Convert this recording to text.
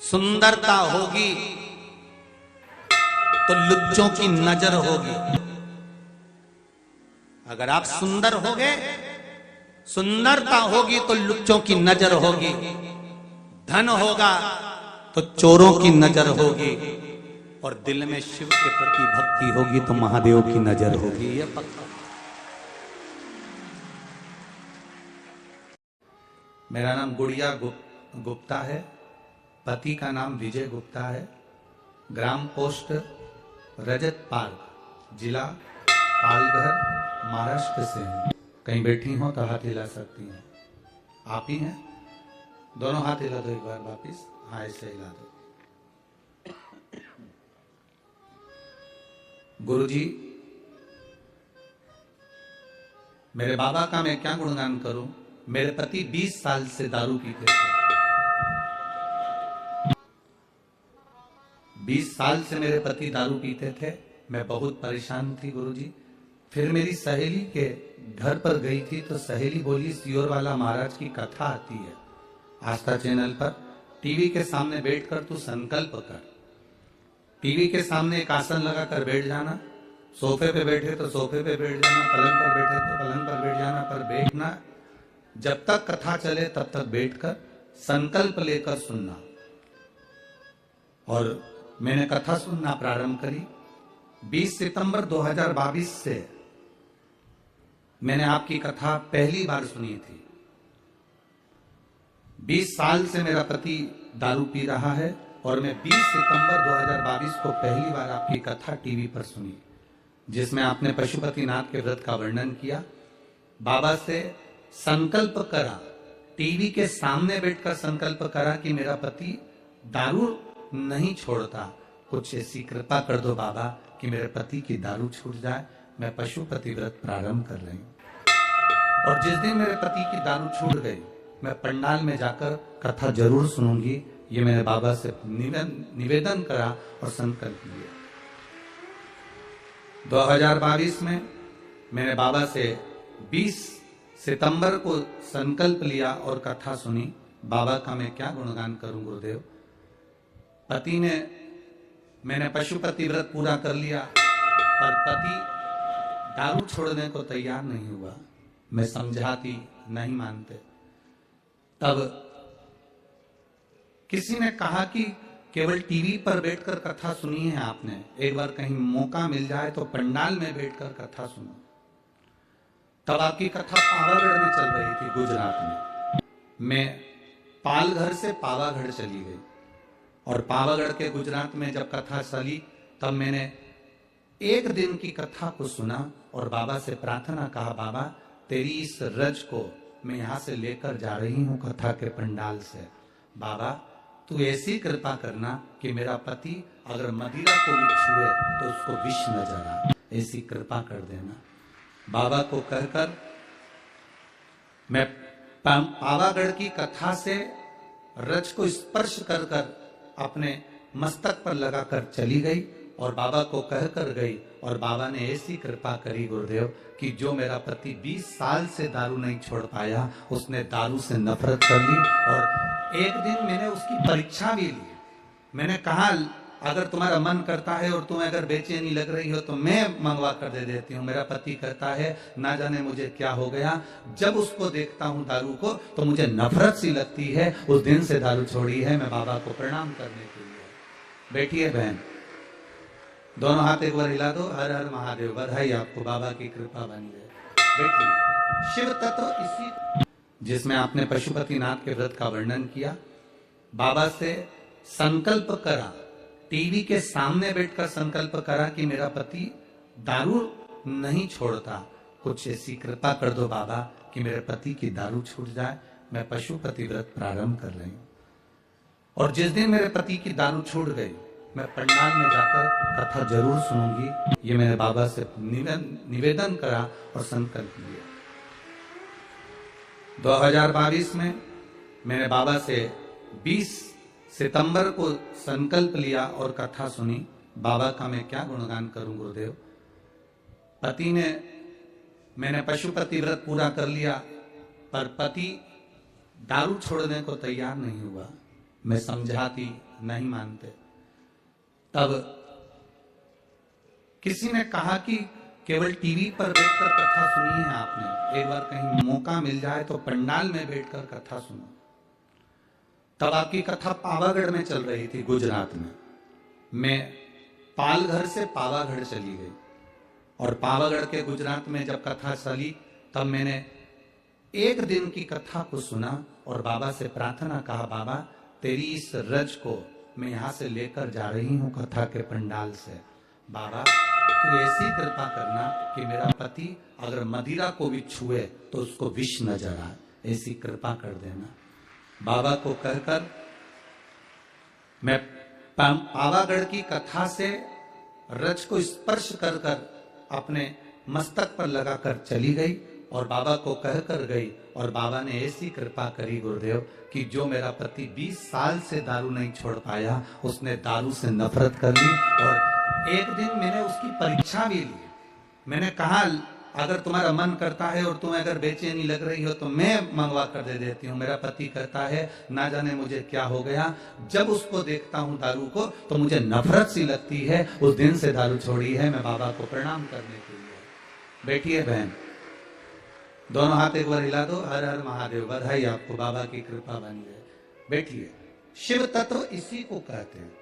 सुंदरता होगी तो लुच्चों की नजर होगी। अगर आप सुंदर होगे, सुंदरता होगी तो लुच्चों की नजर होगी। धन होगा तो चोरों की नजर होगी, और दिल में शिव के प्रति भक्ति होगी तो महादेव की नजर होगी। ये पक्का। मेरा नाम गुड़िया गुप्ता है। पति का नाम विजय गुप्ता है। ग्राम पोस्ट रजत पार्क, जिला पालघर, महाराष्ट्र से हूं। कहीं बैठी हो तो हाथ हिला सकती हैं। आप ही हैं? दोनों हाथ हिला दो एक बार वापिस। हाँ, ऐसे हिला दो। गुरुजी, मेरे बाबा का मैं क्या गुणगान करूं। मेरे पति 20 साल से दारू पीते थे। 20 साल से मेरे पति दारू पीते थे। मैं बहुत परेशान थी गुरुजी। फिर मेरी सहेली के घर पर गई थी तो सहेली बोली, सियोर वाला महाराज की कथा आती है आस्था चैनल पर, टीवी के सामने बैठकर तू संकल्प कर। टीवी के सामने एक आसन लगाकर बैठ जाना। सोफे पे बैठे तो सोफे पे बैठ जाना, पलंग पर बैठे तो पलंग पर बैठ जाना, पर बैठना जब तक कथा चले तब तक बैठकर संकल्प लेकर सुनना। और मैंने कथा सुनना प्रारंभ करी। 20 सितंबर 2022 से मैंने आपकी कथा पहली बार सुनी थी। 20 साल से मेरा पति दारू पी रहा है और मैं 20 सितंबर 2022 को पहली बार आपकी कथा टीवी पर सुनी, जिसमें आपने पशुपतिनाथ के व्रत का वर्णन किया। बाबा से संकल्प करा, टीवी के सामने बैठकर संकल्प करा कि मेरा पति दारू नहीं छोड़ता। कुछ ऐसी कृपा कर दो बाबा कि मेरे पति की दारू छूट जाए। मैं पशुपति व्रत प्रारंभ कर रही हूं। और जिस दिन मेरे पति की दारू छूट गई, मैं पंडाल में जाकर कथा जरूर सुनूंगी। ये मैंने बाबा से निवेदन करा और संकल्प लिया। 2022 में मैंने बाबा से 20 सितंबर को संकल्प लिया और कथा सुनी। बाबा का मैं क्या गुणगान करूं गुरुदेव। पति ने, मैंने पशुपति व्रत पूरा कर लिया, पर पति दारू छोड़ने को तैयार नहीं हुआ। मैं समझाती, नहीं मानते। तब किसी ने कहा कि केवल टीवी पर बैठकर कथा सुनी है आपने, एक बार कहीं मौका मिल जाए तो पंडाल में बैठकर कथा सुनो। तब आपकी कथा पावागढ़ में चल रही थी, गुजरात में। मैं पालघर से पावागढ़ चली गई और पावागढ़ के गुजरात में जब कथा चली तब मैंने एक दिन की कथा को सुना और बाबा से प्रार्थना कहा, बाबा तेरी इस रज को मैं यहां से लेकर जा रही हूं कथा के पंडाल से। बाबा तू ऐसी कृपा करना कि मेरा पति अगर मदिरा को भी छुए तो उसको विष नजर आए, ऐसी कृपा कर देना। बाबा को कहकर मैं पावागढ़ की कथा से रज को स्पर्श कर कर अपने मस्तक पर लगाकर चली गई और बाबा को कहकर गई। और बाबा ने ऐसी कृपा करी गुरुदेव कि जो मेरा पति 20 साल से दारू नहीं छोड़ पाया, उसने दारू से नफरत कर ली। और एक दिन मैंने उसकी परीक्षा भी ली। मैंने कहा, अगर तुम्हारा मन करता है और तुम्हें अगर बेचैनी लग रही हो तो मैं मंगवा कर दे देती हूँ। मेरा पति कहता है ना जाने मुझे क्या हो गया, जब उसको देखता हूँ दारू को तो मुझे नफरत सी लगती है। उस दिन से दारू छोड़ी है। मैं बाबा को प्रणाम करने के लिए। बैठिए बहन, दोनों हाथ एक बार हिला दो। हर हर महादेव। बधाई आपको, बाबा की कृपा बनी रहे। बैठिए। शिव तत्व इसी जिसमें आपने पशुपतिनाथ के व्रत का वर्णन किया। बाबा से संकल्प करा, टीवी के सामने बैठकर संकल्प करा कि मेरा पति दारू नहीं छोड़ता। कुछ ऐसी कृपा कर दो बाबा कि मेरे पति की दारू छूट जाए। मैं पशुपति व्रत प्रारंभ कर रही हूं। और जिस दिन मेरे पति की दारू छूट गई, मैं पंडाल में जाकर कथा जरूर सुनूंगी। ये मैंने बाबा से निवेदन करा और संकल्प लिया। 2022 में मैंने बाबा से 20 सितंबर को संकल्प लिया और कथा सुनी। बाबा का मैं क्या गुणगान करूं गुरुदेव। पति ने, मैंने पशुपति व्रत पूरा कर लिया, पर पति दारू छोड़ने को तैयार नहीं हुआ। मैं समझाती, नहीं मानते। तब किसी ने कहा कि केवल टीवी पर बैठकर कथा सुनी है आपने, एक बार कहीं मौका मिल जाए तो पंडाल में बैठकर कथा सुनो। तब आपकी कथा पावागढ़ में चल रही थी, गुजरात में। मैं पालघर से पावागढ़ चली गई और पावागढ़ के गुजरात में जब कथा चली तब मैंने एक दिन की कथा को सुना और बाबा से प्रार्थना कहा, बाबा तेरी इस रज को मैं यहां से लेकर जा रही हूं कथा के पंडाल से। बाबा तू ऐसी कृपा करना कि मेरा पति अगर मदिरा को भी छुए तो उसको विष नजर आए, ऐसी कृपा कर देना। बाबा को कहकर मैं पावागढ़ की कथा से रज को स्पर्श कर कर अपने मस्तक पर लगाकर चली गई और बाबा को कहकर गई। और बाबा ने ऐसी कृपा करी गुरुदेव कि जो मेरा पति 20 साल से दारू नहीं छोड़ पाया, उसने दारू से नफरत कर ली। और एक दिन मैंने उसकी परीक्षा भी ली। मैंने कहा अगर तुम्हारा मन करता है और तुम्हें अगर बेचैनी लग रही हो तो मैं मंगवा कर दे देती हूँ। मेरा पति कहता है ना जाने मुझे क्या हो गया, जब उसको देखता हूँ दारू को तो मुझे नफरत सी लगती है। उस दिन से दारू छोड़ी है। मैं बाबा को प्रणाम करने के लिए। बैठिए बहन, दोनों हाथ एक बार हिला दो। हर हर महादेव, बधाई आपको, बाबा की कृपा बनी है। बैठिए। शिव तत्व इसी को कहते हैं।